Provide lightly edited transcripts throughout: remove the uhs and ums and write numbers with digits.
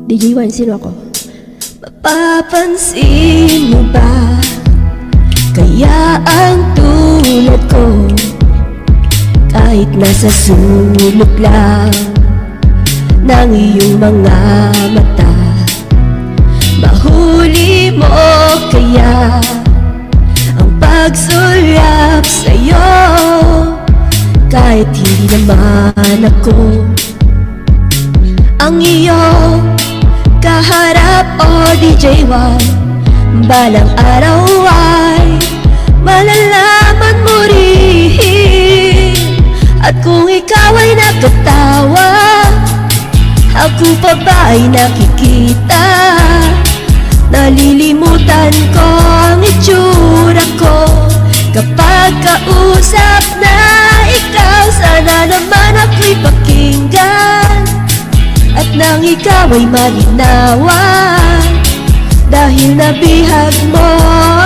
DJ Wine, sino ako? Mapapansin mo ba? Kaya ang tulad ko, kahit nasa sulok lang ng iyong mga mata, mahuli mo kaya ang pagsulap sa'yo, kahit hindi naman ako ang iyong kaharap. O DJ Wine, balang araw ay malalaman mo rin. At kung ikaw ay nakatawa, ako pa ba ay nakikita? Nalilimutan ko ang itsura ko kapag kausap na ikaw. Sana naman ako'y pakinggan at nang ikaw ay malinawan, dahil nabihag mo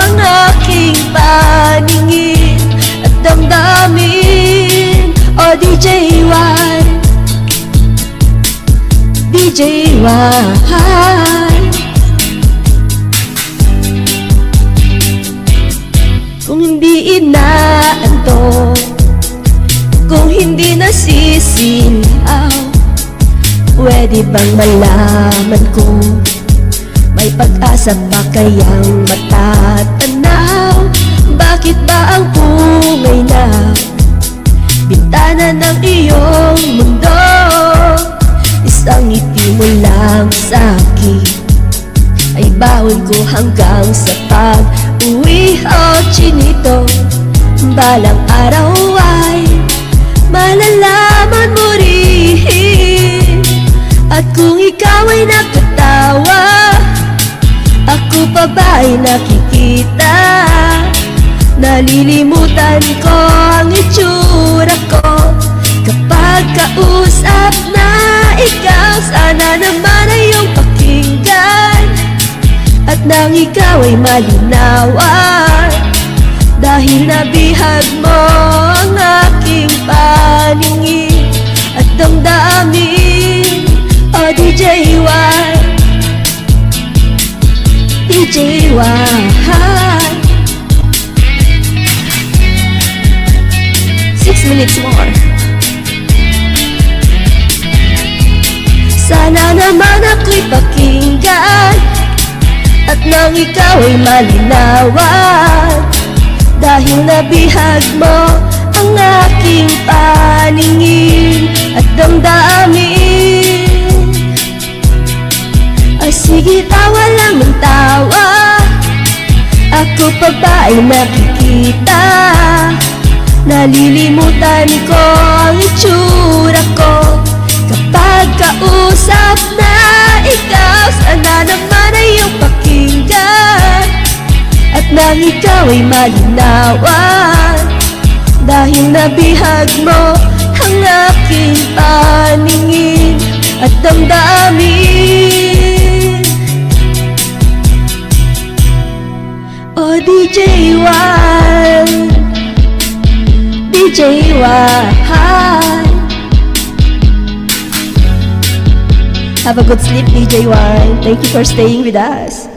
ang aking paningin at damdamin. O DJ Wine, DJ Wine, kung hindi inaanto, kung hindi nasisilaw, pwede bang malaman ko may pag-asa ba kayang matatanaw? Bakit ba ang ungay na bintana ng iyong mundo, isang ngiti mo lang sa'kin ay baon ko hanggang sa pag-uwi? O chinito, balang araw ay malalaman mo rin. At kung ikaw ay nakatawa, ako pa ba ay nakikita? Nalilimutan ko ang itsura ko kapag kausap na ikaw. Sana naman ay iyong pakinggan at nang ikaw ay malinawan, dahil nabihag mo ang aking paningin at damdamin. O DJ Wine, DJ Wine, 6 minutes more. Sana naman ako'y pakinggan at nang ikaw ay malinawan, dahil nabihag mo ang aking paningin at damdamin. Ay sige, tawa lang ng tawa, ako pa ba ay nakikita? Nalilimutan ko ang itsura ko kapag kausap na ikaw. Sana naman ay iyong pakinggan at nang ikaw ay malinawan, dahil nabihag mo ang aking paningin at damdamin. O DJ Wine, DJ Wine, have a good sleep DJ Wine. Thank you for staying with us.